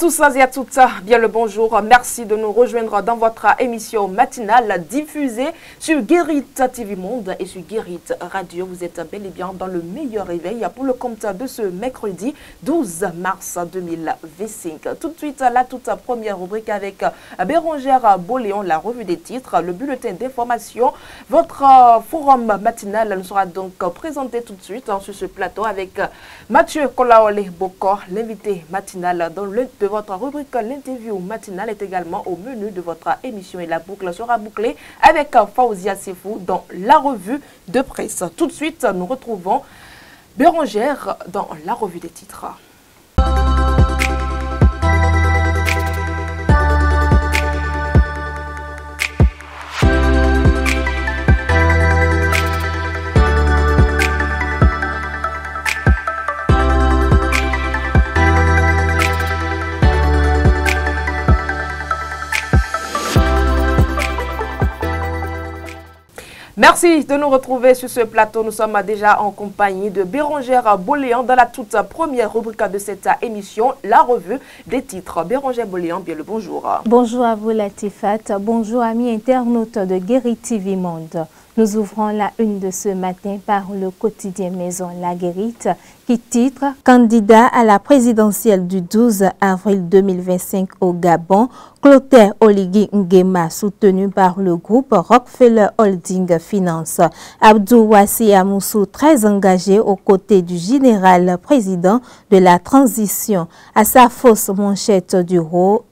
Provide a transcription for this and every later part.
tous et à toutes, bien le bonjour. Merci de nous rejoindre dans votre émission matinale diffusée sur Guérit TV Monde et sur Guérit Radio. Vous êtes bel et bien dans le meilleur réveil pour le compte de ce mercredi 12 mars 2025. Tout de suite, la toute première rubrique avec Bérangère Boléon, la revue des titres, le bulletin d'information. Votre forum matinal nous sera donc présenté tout de suite sur ce plateau avec Mathieu Kolaole Boko, l'invité matinal de votre rubrique. L'interview matinale est également au menu de votre émission et la boucle sera bouclée avec Faouzia Sefou dans la revue de presse. Tout de suite, nous retrouvons Bérangère dans la revue des titres. Merci de nous retrouver sur ce plateau. Nous sommes déjà en compagnie de Bérangère Boléon dans la toute première rubrique de cette émission, la revue des titres. Bérangère Boléon, bien le bonjour. Bonjour à vous Latifat, bonjour amis internautes de Guérit TV Monde. Nous ouvrons la une de ce matin par le quotidien Maison La Guérite qui titre « Candidat à la présidentielle du 12 avril 2025 au Gabon, Clotaire Oligui Nguema soutenu par le groupe Rockefeller Holding Finance. Abdou Wassi Amoussou très engagé aux côtés du général président de la transition. À sa fausse manchette du RO,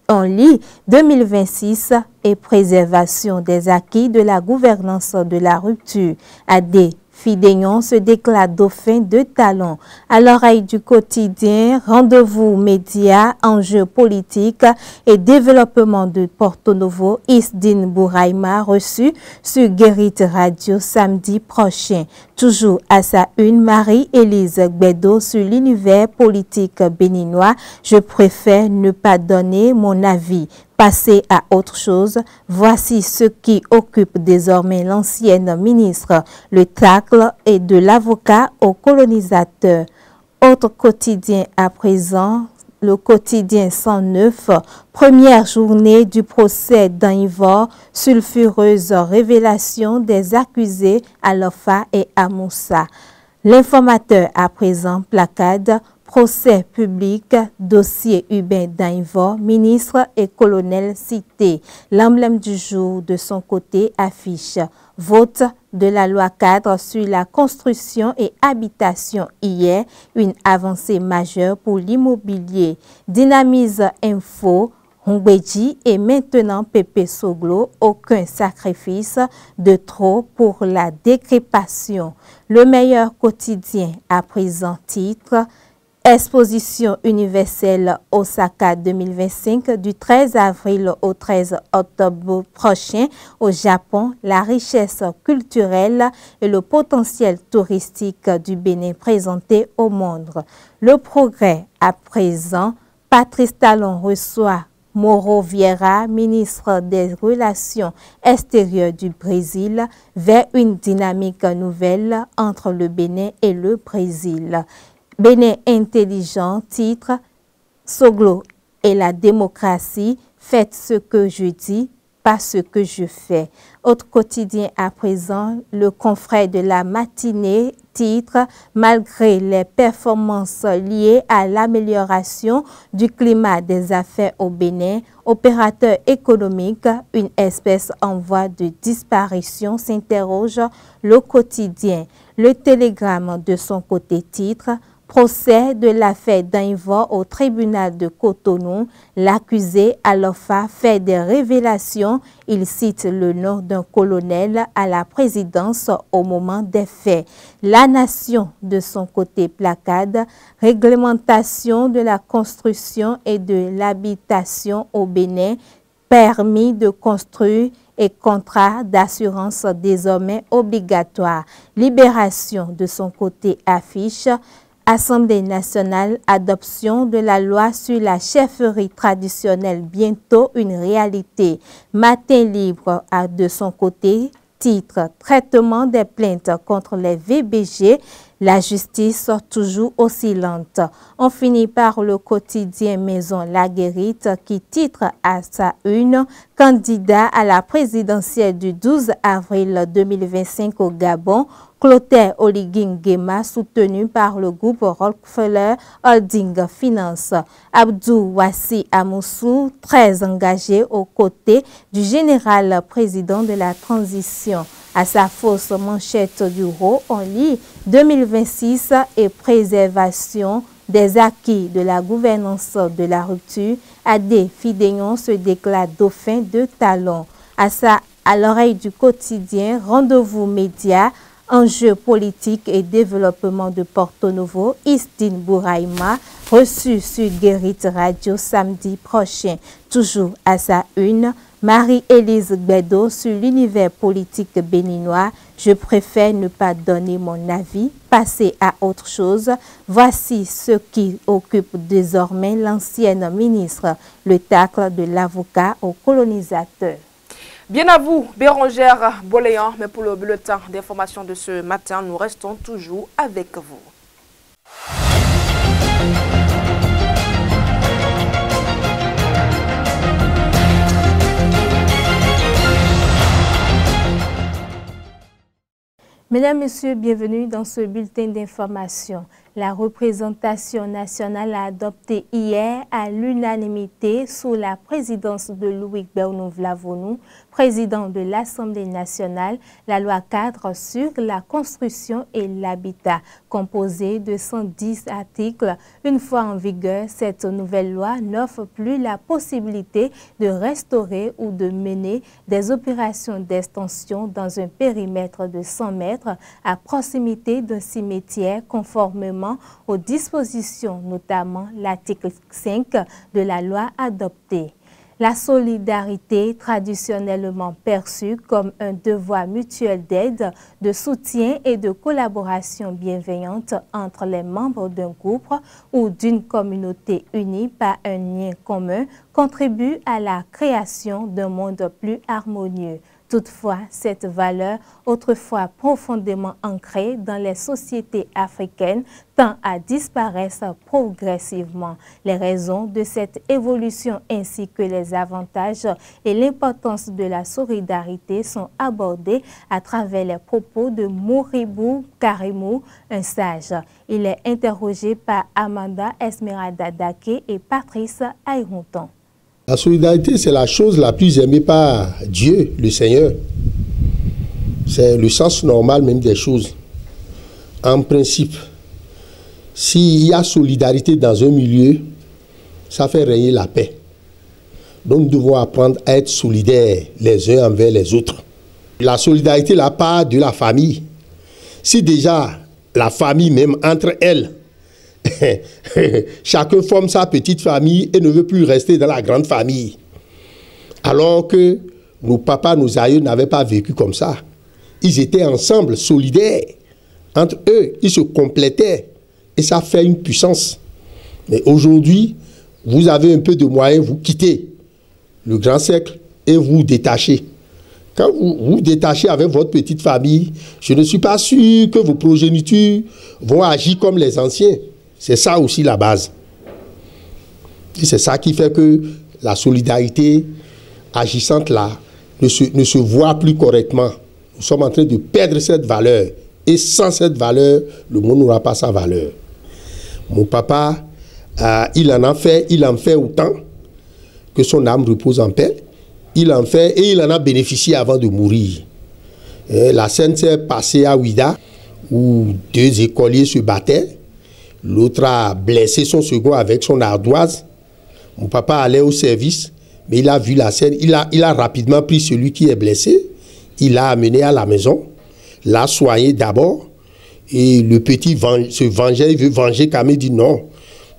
on lit 2026 et préservation des acquis de la gouvernance de la rupture. AD Fidéon se déclare dauphin de talent. À l'oreille du quotidien, rendez-vous médias, enjeux politiques et développement de Porto Novo, Isdine Bouraïma reçu sur Guérit Radio samedi prochain. Toujours à sa une, Marie-Élise Gbedo sur l'univers politique béninois. Je préfère ne pas donner mon avis. Passer à autre chose, voici ce qui occupe désormais l'ancienne ministre, le tacle et de l'avocat au colonisateur. Autre quotidien à présent, le quotidien 109, première journée du procès d'Anivor, sulfureuse révélation des accusés Alofa et Amoussa. L'informateur à présent placade. Procès public, dossier Hubert Dainvor, ministre et colonel cité. L'emblème du jour de son côté affiche vote de la loi cadre sur la construction et habitation hier, une avancée majeure pour l'immobilier. Dynamise Info, Hongbeji et maintenant Pépé Soglo, aucun sacrifice de trop pour la décrépation. Le meilleur quotidien à présent titre Exposition universelle Osaka 2025 du 13 avril au 13 octobre prochain au Japon. La richesse culturelle et le potentiel touristique du Bénin présenté au monde. Le progrès à présent, Patrice Talon reçoit Mauro Vieira, ministre des Relations extérieures du Brésil, vers une dynamique nouvelle entre le Bénin et le Brésil. Bénin intelligent, titre Soglo et la démocratie, faites ce que je dis, pas ce que je fais. Autre quotidien à présent, le confrère de la matinée, titre malgré les performances liées à l'amélioration du climat des affaires au Bénin, opérateur économique, une espèce en voie de disparition, s'interroge le quotidien. Le télégramme de son côté titre procès de l'affaire d'Anivor au tribunal de Cotonou. L'accusé Alofa fait des révélations. Il cite le nom d'un colonel à la présidence au moment des faits. La Nation de son côté placade. Réglementation de la construction et de l'habitation au Bénin. Permis de construire et contrat d'assurance désormais obligatoire. Libération de son côté affiche Assemblée nationale, adoption de la loi sur la chefferie traditionnelle, bientôt une réalité. Matin libre a de son côté titre traitement des plaintes contre les VBG. La justice toujours oscillante. On finit par le quotidien Maison La Guérite qui titre à sa une « Candidat à la présidentielle du 12 avril 2025 au Gabon ». Clotaire Oligui Nguema soutenu par le groupe Rockefeller Holding Finance. Abdou Wassi Amoussou, très engagé aux côtés du général président de la transition. À sa fausse manchette du RO, on lit 2026 et préservation des acquis de la gouvernance de la rupture. Adé Fidéon se déclare dauphin de talent. À l'oreille du quotidien, rendez-vous média. Enjeux politiques et développement de Porto Novo, Istine Bouraïma, reçu sur Guérite Radio samedi prochain. Toujours à sa une, Marie-Élise Gbedo sur l'univers politique béninois. Je préfère ne pas donner mon avis, passer à autre chose. Voici ce qui occupe désormais l'ancienne ministre, le tacle de l'avocat aux colonisateurs. Bien à vous, Bérangère Boléan, mais pour le bulletin d'information de ce matin, nous restons toujours avec vous. Mesdames, Messieurs, bienvenue dans ce bulletin d'information. La représentation nationale a adopté hier à l'unanimité sous la présidence de Louis Bernou-Vlavonou, président de l'Assemblée nationale, la loi cadre sur la construction et l'habitat, composée de 110 articles. Une fois en vigueur, cette nouvelle loi n'offre plus la possibilité de restaurer ou de mener des opérations d'extension dans un périmètre de 100 mètres à proximité d'un cimetière conformément aux dispositions, notamment l'article 5 de la loi adoptée. La solidarité, traditionnellement perçue comme un devoir mutuel d'aide, de soutien et de collaboration bienveillante entre les membres d'un groupe ou d'une communauté unie par un lien commun, contribue à la création d'un monde plus harmonieux. Toutefois, cette valeur, autrefois profondément ancrée dans les sociétés africaines, tend à disparaître progressivement. Les raisons de cette évolution ainsi que les avantages et l'importance de la solidarité sont abordés à travers les propos de Moribou Karimou, un sage. Il est interrogé par Amanda Esmeralda Dake et Patrice Ayronton. La solidarité, c'est la chose la plus aimée par Dieu, le Seigneur. C'est le sens normal même des choses. En principe, s'il y a solidarité dans un milieu, ça fait régner la paix. Donc nous devons apprendre à être solidaires les uns envers les autres. La solidarité, la part de la famille. Si déjà la famille, même entre elles, chacun forme sa petite famille et ne veut plus rester dans la grande famille. Alors que nos papas, nos aïeux n'avaient pas vécu comme ça. Ils étaient ensemble, solidaires. Entre eux, ils se complétaient. Et ça fait une puissance. Mais aujourd'hui, vous avez un peu de moyens, vous quittez le grand cercle et vous détachez. Quand vous vous détachez avec votre petite famille, je ne suis pas sûr que vos progénitures vont agir comme les anciens. C'est ça aussi la base. Et c'est ça qui fait que la solidarité agissante là ne se voit plus correctement. Nous sommes en train de perdre cette valeur. Et sans cette valeur, le monde n'aura pas sa valeur. Mon papa, il en fait autant que son âme repose en paix. Il en fait et il en a bénéficié avant de mourir. La scène s'est passée à Ouida, où 2 écoliers se battaient. L'autre a blessé son second avec son ardoise. Mon papa allait au service, mais il a vu la scène. Il a rapidement pris celui qui est blessé. Il l'a amené à la maison, l'a soigné d'abord. Et le petit se vengeait, il veut venger quand même. Il dit non.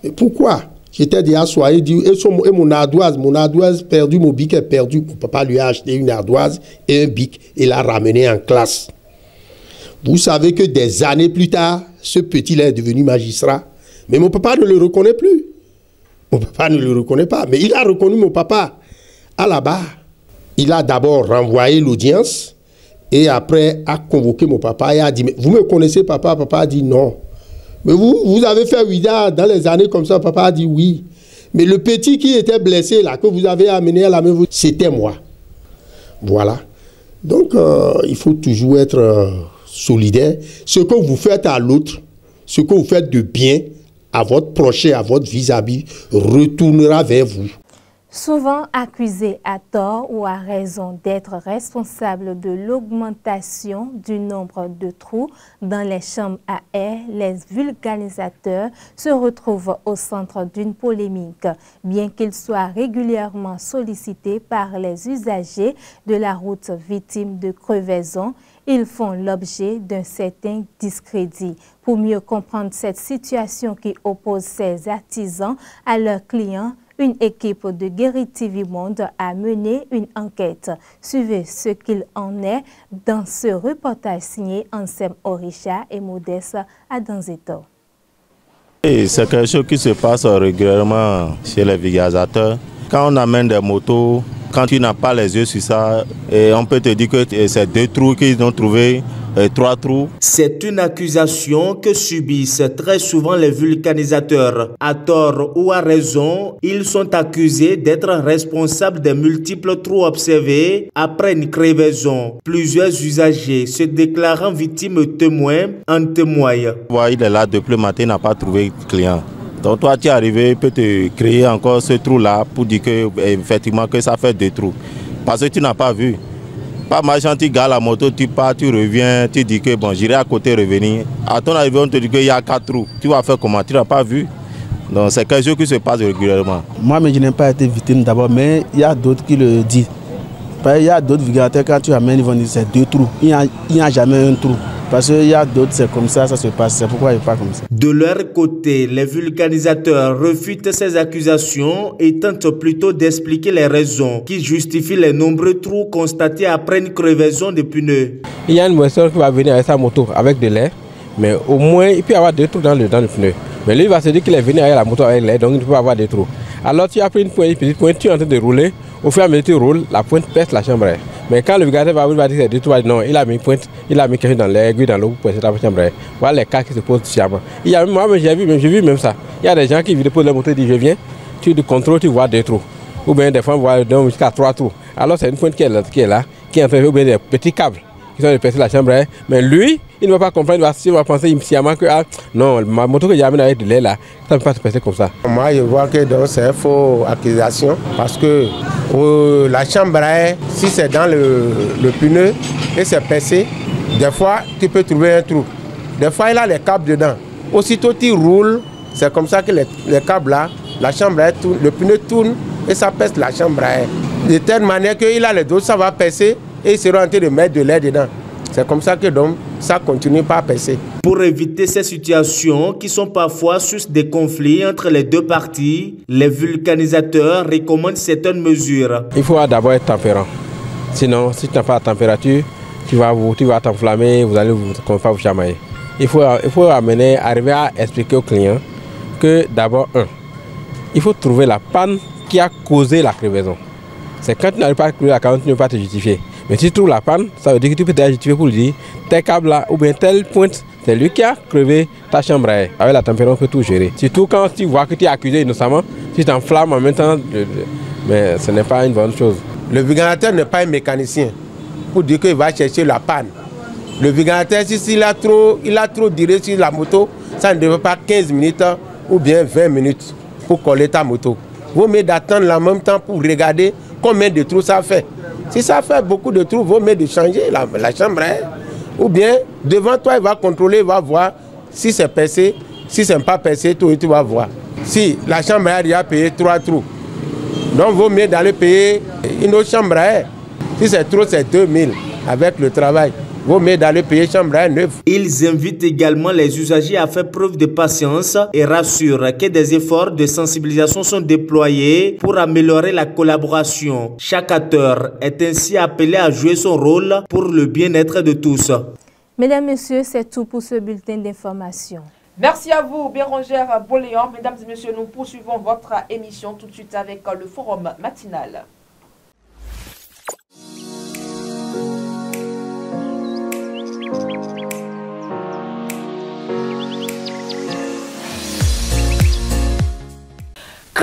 Mais pourquoi? J'étais déjà soigné. Il dit, et mon ardoise perdu, mon bic est perdu. Mon papa lui a acheté une ardoise et un bic et l'a ramené en classe. Vous savez que des années plus tard, ce petit-là est devenu magistrat. Mais mon papa ne le reconnaît plus. Mon papa ne le reconnaît pas. Mais il a reconnu mon papa à la barre. Il a d'abord renvoyé l'audience Et après, a convoqué mon papa et a dit, mais vous me connaissez, papa? Papa a dit non. Mais vous avez fait Ouida dans les années comme ça? Papa a dit oui. Mais le petit qui était blessé là, que vous avez amené à la main, c'était moi. Voilà. Donc, il faut toujours être solidaire. Ce que vous faites à l'autre, ce que vous faites de bien à votre prochain, à votre vis-à-vis, retournera vers vous. Souvent accusés à tort ou à raison d'être responsables de l'augmentation du nombre de trous dans les chambres à air, les vulgarisateurs se retrouvent au centre d'une polémique. Bien qu'ils soient régulièrement sollicités par les usagers de la route victimes de crevaisons, ils font l'objet d'un certain discrédit. Pour mieux comprendre cette situation qui oppose ces artisans à leurs clients, une équipe de Guérit TV Monde a mené une enquête. Suivez ce qu'il en est dans ce reportage signé Ansem Orisha et Modeste Adanzeto. C'est quelque chose qui se passe régulièrement chez les vulgarisateurs. Quand on amène des motos, quand tu n'as pas les yeux sur ça, et on peut te dire que c'est 2 trous qu'ils ont trouvé, 3 trous. C'est une accusation que subissent très souvent les vulcanisateurs. À tort ou à raison, ils sont accusés d'être responsables des multiples trous observés après une crevaison. Plusieurs usagers se déclarant victimes témoins en témoignent. Il est là depuis le matin, il n'a pas trouvé de client. Donc toi tu es arrivé, il peut te créer encore ce trou-là pour dire que, effectivement, que ça fait 2 trous. Parce que tu n'as pas vu. Pas marchant, tu gares la moto, tu pars, tu reviens, tu dis que bon, j'irai à côté revenir. À ton arrivée, on te dit qu'il y a 4 trous. Tu vas faire comment? Tu n'as pas vu. Donc c'est quelque chose qui se passe régulièrement. Moi, mais je n'ai pas été victime d'abord, mais il y a d'autres qui le disent. Il y a d'autres vulgarisateurs, quand tu amènes, ils vont dire c'est 2 trous. Il n'y a jamais un trou. Parce qu'il y a d'autres, c'est comme ça se passe. C'est pourquoi il n'est pas comme ça. De leur côté, les vulgarisateurs refutent ces accusations et tentent plutôt d'expliquer les raisons qui justifient les nombreux trous constatés après une crevaison de pneus. Il y a une personne qui va venir avec sa moto avec de l'air, mais au moins il peut y avoir 2 trous dans le pneu. Mais lui il va se dire qu'il est venu avec la moto avec l'air, donc il peut avoir 2 trous. Alors tu as pris une petite pointe, tu es en train de rouler, au fur et à mesure que tu roules, la pointe pèse la chambre à air. Mais quand le vulgarisateur va dire que c'est 2 trous, non, il a mis une pointe, il a mis quelque chose dans l'air, aiguille dans l'eau pour passer la chambre à air. Voilà les cas qui se posent sciemment. Moi j'ai vu même ça. Il y a des gens qui déposent la moto et disent je viens, tu contrôles, tu vois 2 trous. Ou bien des fois on voit jusqu'à 3 trous. Alors c'est une pointe qui est là, qui est en train de faire des petits câbles qui sont de percer la chambre à air. Mais lui, il ne va pas comprendre, il va penser sciemment que non, ma moto que j'ai amenée avec de l'air là, ça ne peut pas se passer comme ça. Moi je vois que c'est une fausse accusation parce que la chambre à air, si c'est dans le pneu et c'est percé, des fois tu peux trouver un trou. Des fois il a les câbles dedans. Aussitôt tu roules, c'est comme ça que les câbles là, la chambre à air tourne, le pneu tourne et ça perce la chambre à air. De telle manière qu'il a les dos, ça va percer et il sera en train de mettre de l'air dedans. C'est comme ça que donc, ça continue pas à percer. Pour éviter ces situations qui sont parfois source de conflits entre les deux parties, les vulcanisateurs recommandent certaines mesures. Il faut d'abord être tempérant. Sinon, si tu n'as pas la température, tu vas t'enflammer, vous allez vous chamailler. Il faut arriver à expliquer au client que d'abord, il faut trouver la panne qui a causé la crevaison. C'est quand tu n'arrives pas à trouver la panne, tu ne peux pas te justifier. Mais si tu trouves la panne, ça veut dire que tu peux te justifier pour lui dire tel câble là ou bien telle pointe, c'est lui qui a crevé ta chambre à air. Avec la température, on peut tout gérer. Surtout quand tu vois que tu es accusé innocemment, tu t'enflammes en même temps, mais ce n'est pas une bonne chose. Le vulgarisateur n'est pas un mécanicien pour dire qu'il va chercher la panne. Le vulgarisateur, si il a trop duré sur la moto, ça ne devrait pas 15 minutes ou bien 20 minutes pour coller ta moto. Vaut mieux d'attendre en même temps pour regarder combien de trous ça fait. Si ça fait beaucoup de trous, vaut mieux de changer la chambre à air. Ou bien, devant toi, il va contrôler, il va voir si c'est percé. Si ce n'est pas percé, tu vas voir. Si la chambre à air a payé 3 trous, donc vaut mieux d'aller payer une autre chambre à air. Si c'est trop, c'est 2000 avec le travail. Vaut mieux d'aller payer chambre à air neuve. Ils invitent également les usagers à faire preuve de patience et rassurent que des efforts de sensibilisation sont déployés pour améliorer la collaboration. Chaque acteur est ainsi appelé à jouer son rôle pour le bien-être de tous. Mesdames, Messieurs, c'est tout pour ce bulletin d'information. Merci à vous, Bérangère Boléan. Mesdames et messieurs, nous poursuivons votre émission tout de suite avec le forum matinal.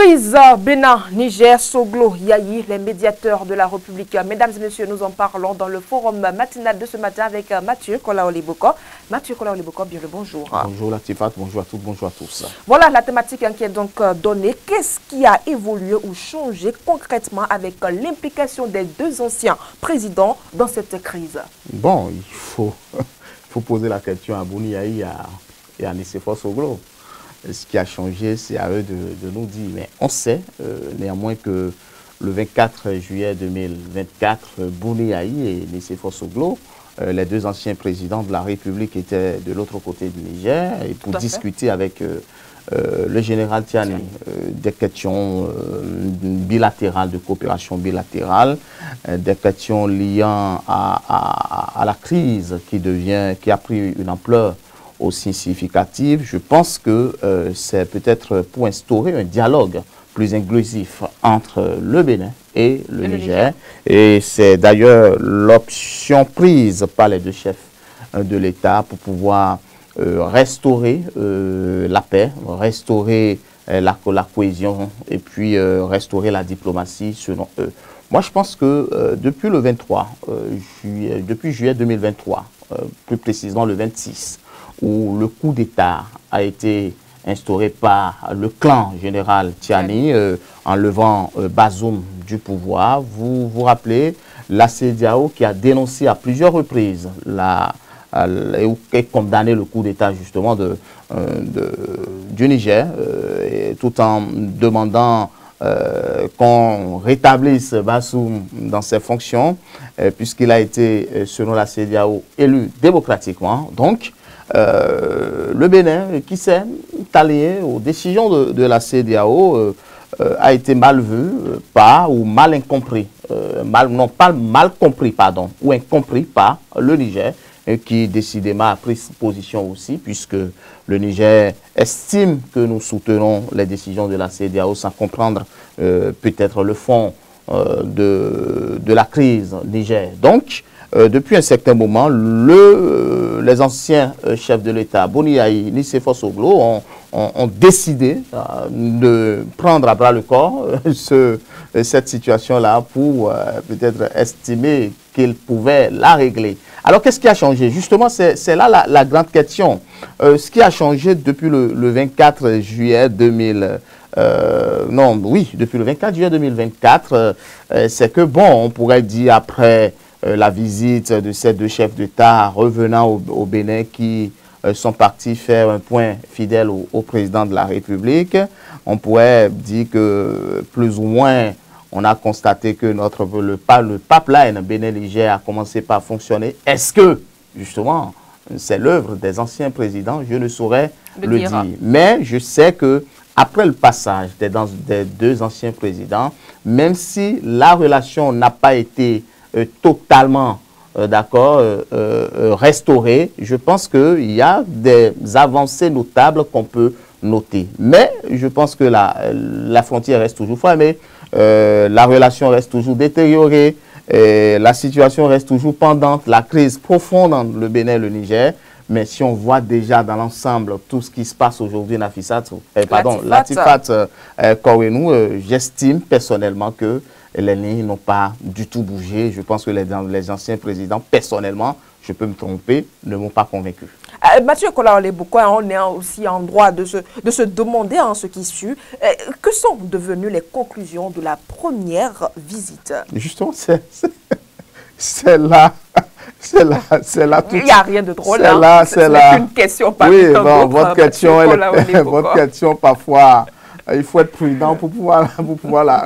Crise Bénin-Niger, Soglo, Yayi, les médiateurs de la République. Mesdames et messieurs, nous en parlons dans le forum matinal de ce matin avec Mathieu Kolaoliboko. Mathieu Kolaoliboko, bien le bonjour. Bonjour Latifat, bonjour à toutes, bonjour à tous. Voilà la thématique qui est donc donnée. Qu'est-ce qui a évolué ou changé concrètement avec l'implication des deux anciens présidents dans cette crise? Bon, il faut poser la question à Bouni Yayi et à Nicéphore Soglo. Ce qui a changé, c'est à eux de nous dire. Mais on sait néanmoins que le 24 juillet 2024, Bouni Yayi et Nicéphore Soglo, les deux anciens présidents de la République, étaient de l'autre côté du Niger et pour discuter avec le général Tiani des questions bilatérales, de coopération bilatérale, des questions liant à la crise qui a pris une ampleur aussi significative. Je pense que c'est peut-être pour instaurer un dialogue plus inclusif entre le Bénin et le Niger. Et c'est d'ailleurs l'option prise par les deux chefs de l'État pour pouvoir restaurer la paix, restaurer la cohésion et puis restaurer la diplomatie selon eux. Moi, je pense que depuis le 23 juillet, depuis juillet 2023, plus précisément le 26, où le coup d'État a été instauré par le clan général Tiani, enlevant Bazoum du pouvoir. Vous vous rappelez la CEDEAO qui a dénoncé à plusieurs reprises et condamné le coup d'État justement du Niger, tout en demandant qu'on rétablisse Bazoum dans ses fonctions, puisqu'il a été, selon la CEDEAO, élu démocratiquement. Donc, le Bénin, qui s'est allié aux décisions de la CEDEAO, a été mal vu, ou mal incompris, ou incompris par le Niger, qui décidément a pris position aussi, puisque le Niger estime que nous soutenons les décisions de la CEDEAO sans comprendre peut-être le fond de la crise Niger. Donc, depuis un certain moment, les anciens chefs de l'État, Bouni Yayi, Nicéphore Soglo, ont décidé de prendre à bras le corps cette situation-là pour peut-être estimer qu'ils pouvaient la régler. Alors, qu'est-ce qui a changé? Justement, c'est là la grande question. Ce qui a changé depuis le 24 juillet 2024, depuis le 24 juillet 2024, c'est que, bon, on pourrait dire après la visite de ces deux chefs d'État revenant au Bénin qui sont partis faire un point fidèle au président de la République, on pourrait dire que plus ou moins on a constaté que le pipeline Bénin-Niger a commencé par fonctionner. Est-ce que, justement, c'est l'œuvre des anciens présidents? Je ne saurais le dire. Mais je sais que après le passage des deux anciens présidents, même si la relation n'a pas été totalement restaurée, je pense qu'il y a des avancées notables qu'on peut noter. Mais je pense que la frontière reste toujours fermée, la relation reste toujours détériorée, la situation reste toujours pendante, la crise profonde entre le Bénin et le Niger. Mais si on voit déjà dans l'ensemble tout ce qui se passe aujourd'hui, Latifat Korenou, j'estime personnellement que les lignes n'ont pas du tout bougé. Je pense que les anciens présidents, personnellement, je peux me tromper, ne m'ont pas convaincu. Mathieu Kolaoliboko, on est aussi en droit de se demander ce qui suit. Que sont devenues les conclusions de la première visite? Justement, c'est là. C'est là tout. Il n'y a rien de drôle. C'est une question. Oui, bon, votre question, parfois, il faut être prudent pour pouvoir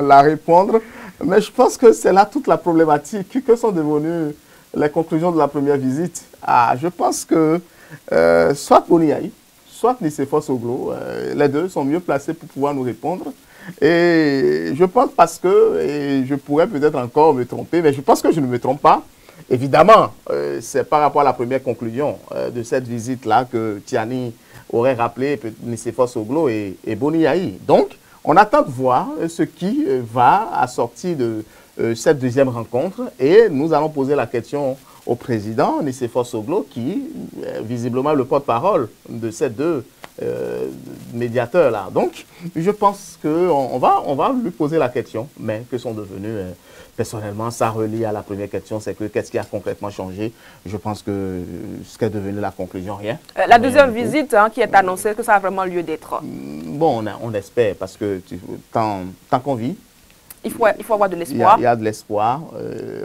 la répondre. Mais je pense que c'est là toute la problématique. Que sont devenues les conclusions de la première visite? Je pense que soit Bouni Yayi, soit Nicéphore Soglo, les deux sont mieux placés pour pouvoir nous répondre. Et je pense parce que, et je pourrais peut-être encore me tromper, mais je pense que je ne me trompe pas. Évidemment, c'est par rapport à la première conclusion de cette visite-là que Tiani aurait rappelé Nicéphore Soglo et Bouni Yayi. Donc, on attend de voir ce qui va assortir de cette deuxième rencontre et nous allons poser la question au président Nicéphore Soglo qui est visiblement le porte-parole de ces deux médiateur là. Donc, je pense qu'on va lui poser la question, mais que sont devenus, personnellement, ça relie à la première question, c'est que qu'est-ce qui a concrètement changé? Je pense que ce qu'est devenu la conclusion, rien. La deuxième visite qui est annoncée, est-ce que ça a vraiment lieu d'être? Bon, on espère, parce que tant qu'on vit, il faut avoir de l'espoir. Il y a de l'espoir.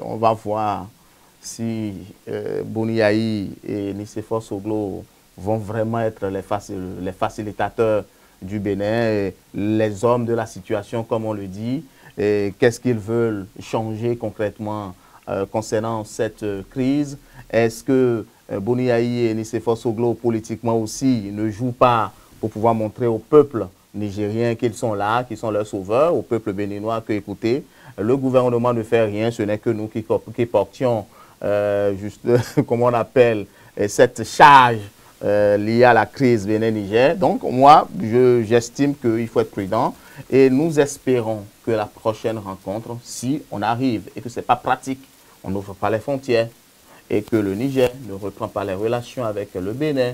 On va voir si Boni Yayi et Nicéphore Soglo vont vraiment être les facilitateurs du Bénin, les hommes de la situation, comme on le dit. Qu'est-ce qu'ils veulent changer concrètement concernant cette crise? Est-ce que Boni Yayi et Nicéphore Soglo, politiquement aussi, ne jouent pas pour pouvoir montrer au peuple nigérien qu'ils sont là, qu'ils sont leurs sauveurs, au peuple béninois que, écoutez, le gouvernement ne fait rien, ce n'est que nous qui portions, juste, comment on appelle, cette charge liée à la crise Bénin-Niger. Donc, moi, j'estime qu'il faut être prudent et nous espérons que la prochaine rencontre, si on arrive et que ce n'est pas pratique, on n'ouvre pas les frontières et que le Niger ne reprend pas les relations avec le Bénin,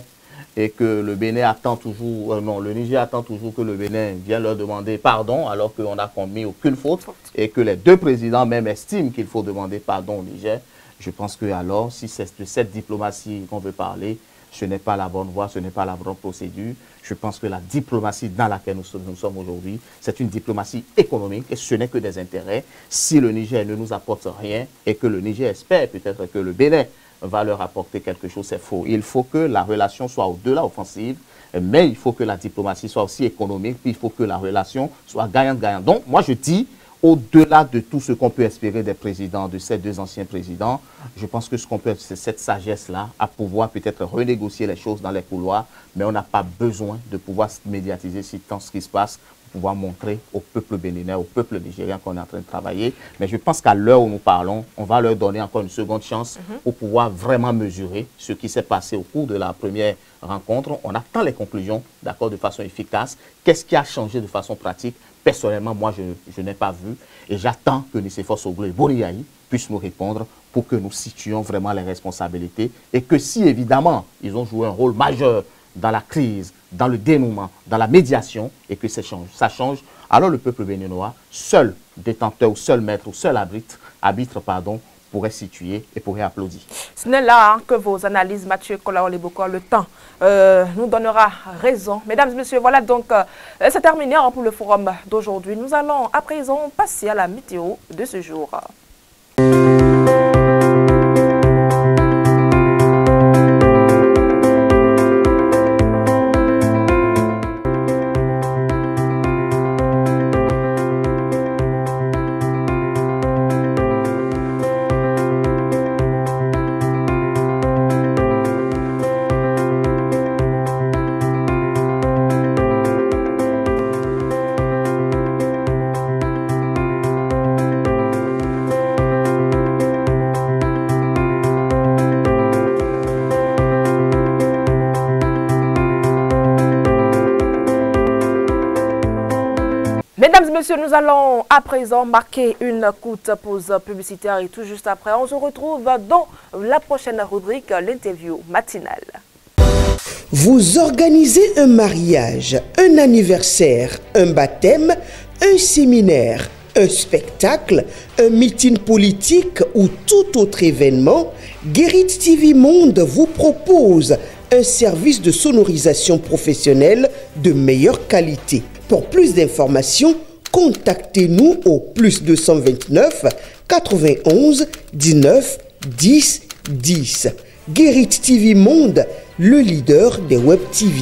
et que le Bénin attend toujours, le Niger attend toujours que le Bénin vienne leur demander pardon alors qu'on n'a commis aucune faute et que les deux présidents même estiment qu'il faut demander pardon au Niger. Je pense que alors, si c'est de cette diplomatie qu'on veut parler, ce n'est pas la bonne voie, ce n'est pas la bonne procédure. Je pense que la diplomatie dans laquelle nous sommes aujourd'hui, c'est une diplomatie économique et ce n'est que des intérêts. Si le Niger ne nous apporte rien et que le Niger espère peut-être que le Bénin va leur apporter quelque chose, c'est faux. Il faut que la relation soit au-delà offensive, mais il faut que la diplomatie soit aussi économique, puis il faut que la relation soit gagnante-gagnante. Donc, moi, je dis, au-delà de tout ce qu'on peut espérer des présidents, de ces deux anciens présidents, je pense que ce qu'on peut, c'est cette sagesse-là, à pouvoir peut-être renégocier les choses dans les couloirs, mais on n'a pas besoin de pouvoir médiatiser tant ce qui se passe, pouvoir montrer au peuple béninois, au peuple nigérien qu'on est en train de travailler. Mais je pense qu'à l'heure où nous parlons, on va leur donner encore une seconde chance pour pouvoir vraiment mesurer ce qui s'est passé au cours de la première rencontre. On attend les conclusions, d'accord, de façon efficace. Qu'est-ce qui a changé de façon pratique? Personnellement, moi, je n'ai pas vu. Et j'attends que Nicéphore Soglo et Boni Yayi puissent nous répondre pour que nous situions vraiment les responsabilités. Et que si, évidemment, ils ont joué un rôle majeur dans la crise, dans le dénouement, dans la médiation, et que ça change, alors le peuple béninois, seul détenteur, ou seul maître, ou seul arbitre, pourrait situer et pourrait applaudir. Ce n'est là que vos analyses, Mathieu Kolaoleboko, le temps nous donnera raison. Mesdames et messieurs, voilà donc, c'est terminé pour le forum d'aujourd'hui. Nous allons à présent passer à la météo de ce jour. Mesdames et messieurs, nous allons à présent marquer une courte pause publicitaire et tout juste après, on se retrouve dans la prochaine rubrique, l'interview matinale. Vous organisez un mariage, un anniversaire, un baptême, un séminaire, un spectacle, un meeting politique ou tout autre événement, Guérit TV Monde vous propose un service de sonorisation professionnelle de meilleure qualité. Pour plus d'informations, contactez-nous au +229 91 19 10 10. Guérit TV Monde, le leader des Web TV.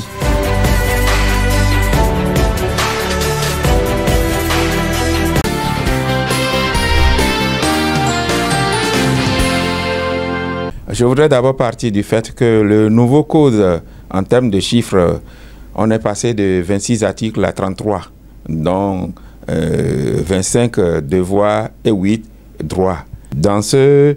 Je voudrais d'abord partir du fait que le nouveau code, en termes de chiffres, on est passé de 26 articles à 33, dont 25 devoirs et 8 droits. Dans ce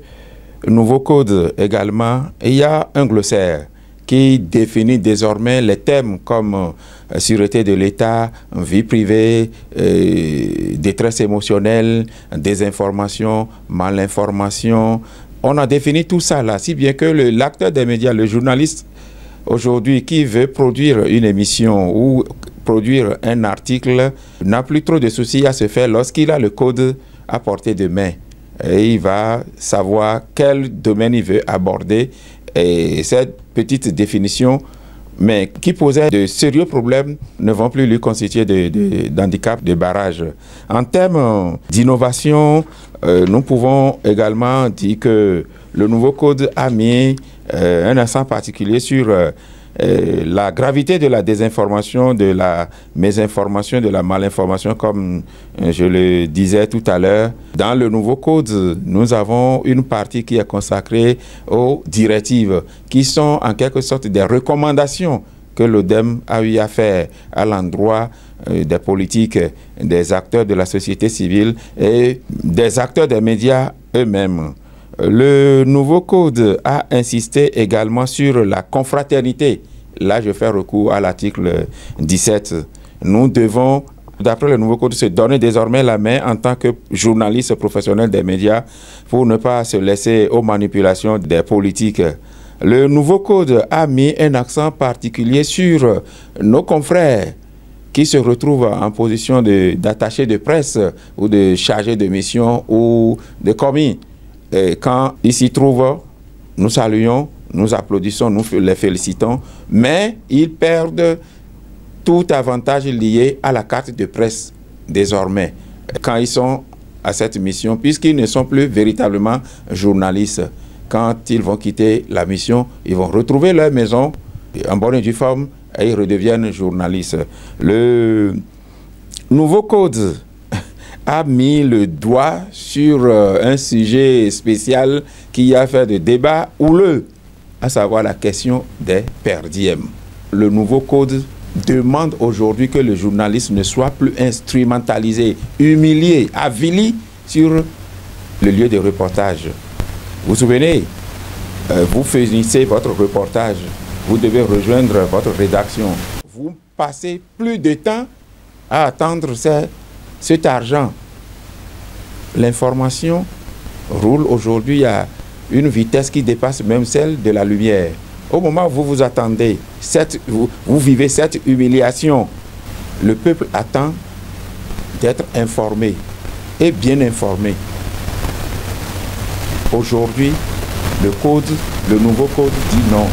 nouveau code également, il y a un glossaire qui définit désormais les thèmes comme sûreté de l'État, vie privée, détresse émotionnelle, désinformation, malinformation. On a défini tout ça là, si bien que l'acteur des médias, le journaliste, aujourd'hui qui veut produire une émission ou produire un article n'a plus trop de soucis à se faire lorsqu'il a le code à portée de main. Et il va savoir quel domaine il veut aborder. Et cette petite définition, mais qui posait de sérieux problèmes, ne vont plus lui constituer d'handicap de barrage. En termes d'innovation, nous pouvons également dire que le nouveau code a mis un accent particulier sur la gravité de la désinformation, de la mésinformation, de la malinformation, comme je le disais tout à l'heure. Dans le nouveau code, nous avons une partie qui est consacrée aux directives, qui sont en quelque sorte des recommandations que l'ODEM a eu à faire à l'endroit des politiques, des acteurs de la société civile et des acteurs des médias eux-mêmes. Le nouveau code a insisté également sur la confraternité. Là, je fais recours à l'article 17. Nous devons, d'après le nouveau code, se donner désormais la main en tant que journalistes professionnels des médias pour ne pas se laisser aux manipulations des politiques. Le nouveau code a mis un accent particulier sur nos confrères qui se retrouvent en position d'attaché de presse ou de chargé de mission ou de commis. Et quand ils s'y trouvent, nous saluons, nous applaudissons, nous les félicitons, mais ils perdent tout avantage lié à la carte de presse désormais, quand ils sont à cette mission, puisqu'ils ne sont plus véritablement journalistes. Quand ils vont quitter la mission, ils vont retrouver leur maison en bonne et due forme et ils redeviennent journalistes. Le nouveau code a mis le doigt sur un sujet spécial qui a fait de débats houleux, à savoir la question des perdièmes. Le nouveau code demande aujourd'hui que le journaliste ne soit plus instrumentalisé, humilié, avili sur le lieu de reportage. Vous vous souvenez, vous finissez votre reportage, vous devez rejoindre votre rédaction. Vous passez plus de temps à attendre cet argent. L'information roule aujourd'hui à une vitesse qui dépasse même celle de la lumière. Au moment où vous vous attendez, vous vivez cette humiliation. Le peuple attend d'être informé et bien informé. Aujourd'hui, le nouveau code dit non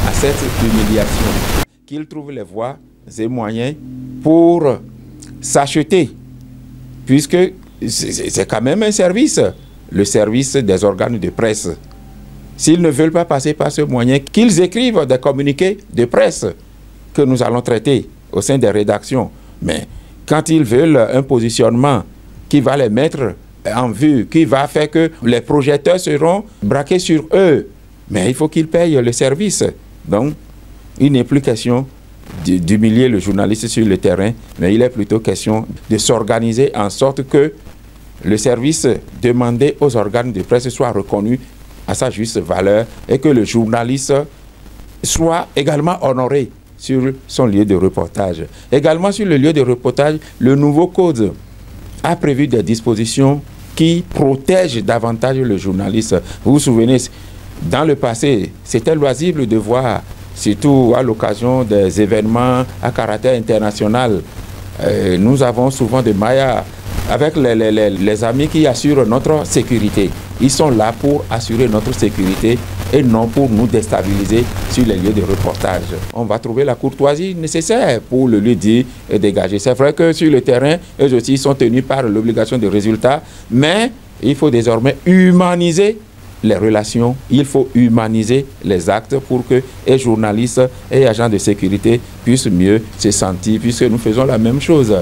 à cette humiliation. Qu'il trouve les voies et moyens pour s'acheter, puisque c'est quand même un service, le service des organes de presse. S'ils ne veulent pas passer par ce moyen, qu'ils écrivent des communiqués de presse que nous allons traiter au sein des rédactions. Mais quand ils veulent un positionnement qui va les mettre en vue, qui va faire que les projecteurs seront braqués sur eux, mais il faut qu'ils payent le service. Donc, il n'est plus question d'humilier le journaliste sur le terrain, mais il est plutôt question de s'organiser en sorte que le service demandé aux organes de presse soit reconnu à sa juste valeur et que le journaliste soit également honoré sur son lieu de reportage. Également sur le lieu de reportage, le nouveau code a prévu des dispositions qui protègent davantage le journaliste. Vous vous souvenez, dans le passé, c'était loisible de voir, surtout à l'occasion des événements à caractère international, nous avons souvent des maillards avec les amis qui assurent notre sécurité. Ils sont là pour assurer notre sécurité et non pour nous déstabiliser sur les lieux de reportage. On va trouver la courtoisie nécessaire pour le lui dire et dégager. C'est vrai que sur le terrain, eux aussi sont tenus par l'obligation de résultat, mais il faut désormais humaniser les relations, il faut humaniser les actes pour que les journalistes et agents de sécurité puissent mieux se sentir, puisque nous faisons la même chose.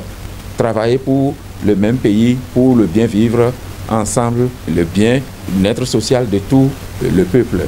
Travailler pour le même pays, pour le bien vivre ensemble, le bien-être social de tout le peuple.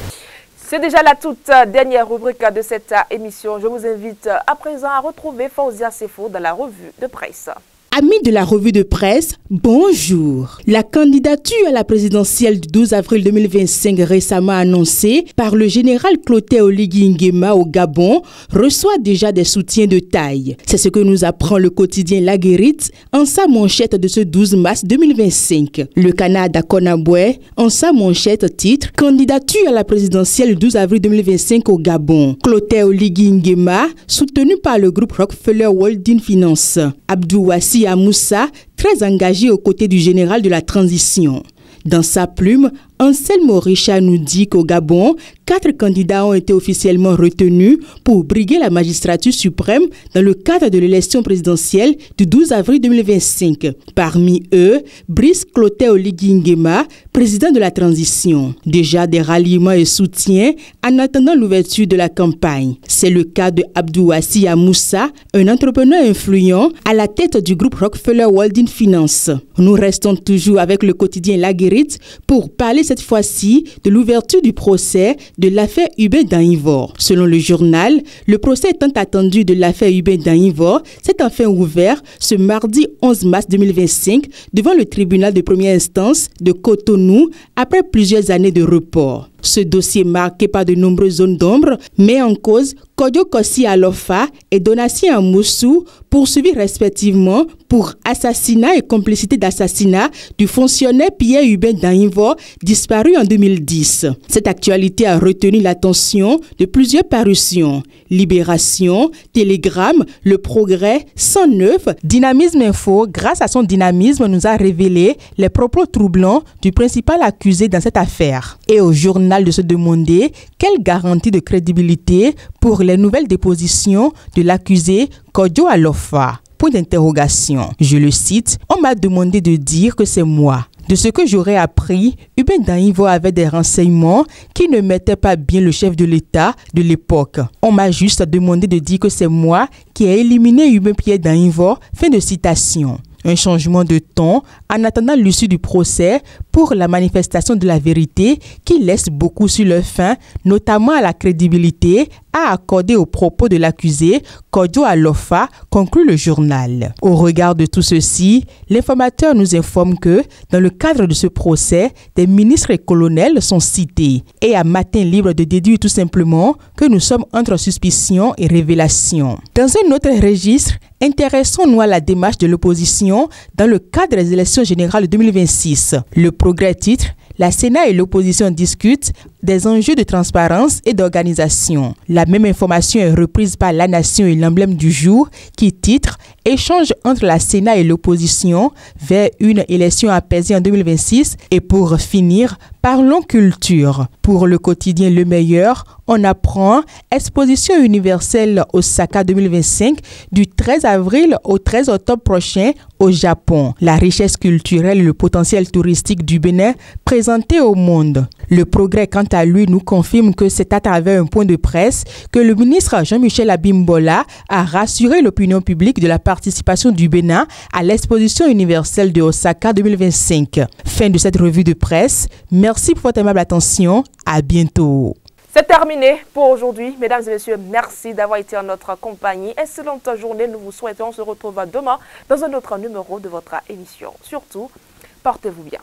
C'est déjà la toute dernière rubrique de cette émission. Je vous invite à présent à retrouver Fauzia Sefo dans la revue de presse. Amis de la revue de presse, bonjour. La candidature à la présidentielle du 12 avril 2025 récemment annoncée par le général Clotaire Oligui Nguema au Gabon reçoit déjà des soutiens de taille. C'est ce que nous apprend le quotidien La Guérite en sa manchette de ce 12 mars 2025. Le Canada Konabwe en sa manchette titre « Candidature à la présidentielle du 12 avril 2025 au Gabon ». Clotaire Oligui Nguema, soutenu par le groupe Rockefeller Holding Finance. Abdouassi Amoussa, très engagé aux côtés du général de la transition. Dans sa plume, Anselme Orisha nous dit qu'au Gabon, 4 candidats ont été officiellement retenus pour briguer la magistrature suprême dans le cadre de l'élection présidentielle du 12 avril 2025. Parmi eux, Brice Clotaire Oligui Nguema, président de la transition. Déjà des ralliements et soutiens en attendant l'ouverture de la campagne. C'est le cas de Abdouassi Amoussa, un entrepreneur influent à la tête du groupe Rockefeller Holding Finance. Nous restons toujours avec le quotidien La Guérite pour parler cette fois-ci de l'ouverture du procès de l'affaire Hubert Dainvor. Selon le journal, le procès tant attendu de l'affaire Hubert Dainvor s'est enfin ouvert ce mardi 11 mars 2025 devant le tribunal de première instance de Cotonou après plusieurs années de report. Ce dossier marqué par de nombreuses zones d'ombre met en cause Kodio Kossi Alofa et Donatien Amoussou, poursuivis respectivement pour assassinat et complicité d'assassinat du fonctionnaire Pierre Hubert Dainvor, disparu en 2010. Cette actualité a retenu l'attention de plusieurs parutions. Libération, Télégramme, Le Progrès, 109, Dynamisme Info, grâce à son dynamisme, nous a révélé les propos troublants du principal accusé dans cette affaire. Et au journal de se demander quelle garantie de crédibilité pour les nouvelles dépositions de l'accusé Kodio Alofa. Point d'interrogation. Je le cite, on m'a demandé de dire que c'est moi. De ce que j'aurais appris, Hubert Dainvor avait des renseignements qui ne mettaient pas bien le chef de l'État de l'époque. On m'a juste demandé de dire que c'est moi qui ai éliminé Hubert Pierre Dainvor. Fin de citation. Un changement de ton en attendant l'issue du procès pour la manifestation de la vérité qui laisse beaucoup sur le fin, notamment à la crédibilité à accorder aux propos de l'accusé Kodio Alofa, conclut le journal. Au regard de tout ceci, l'informateur nous informe que dans le cadre de ce procès, des ministres et colonels sont cités et à Matin Libre de déduire tout simplement que nous sommes entre suspicion et révélation. Dans un autre registre, intéressons-nous à la démarche de l'opposition dans le cadre des élections générales de 2026. Le Progrès titre « La Sénat et l'opposition discutent des enjeux de transparence et d'organisation ». La même information est reprise par La Nation et l'emblème du jour qui titre « Échange entre la Sénat et l'opposition vers une élection apaisée en 2026 » et pour finir, parlons culture. Pour le quotidien Le Meilleur, on apprend Exposition universelle Osaka 2025 du 13 avril au 13 octobre prochain au Japon. La richesse culturelle et le potentiel touristique du Bénin présenté au monde. Le Progrès, quant à lui, nous confirme que c'est à travers un point de presse que le ministre Jean-Michel Abimbola a rassuré l'opinion publique de la participation du Bénin à l'exposition universelle de Osaka 2025. Fin de cette revue de presse. Merci pour votre aimable attention. À bientôt. C'est terminé pour aujourd'hui. Mesdames et messieurs, merci d'avoir été en notre compagnie. Excellente journée. Nous vous souhaitons. On se retrouve demain dans un autre numéro de votre émission. Surtout, portez-vous bien.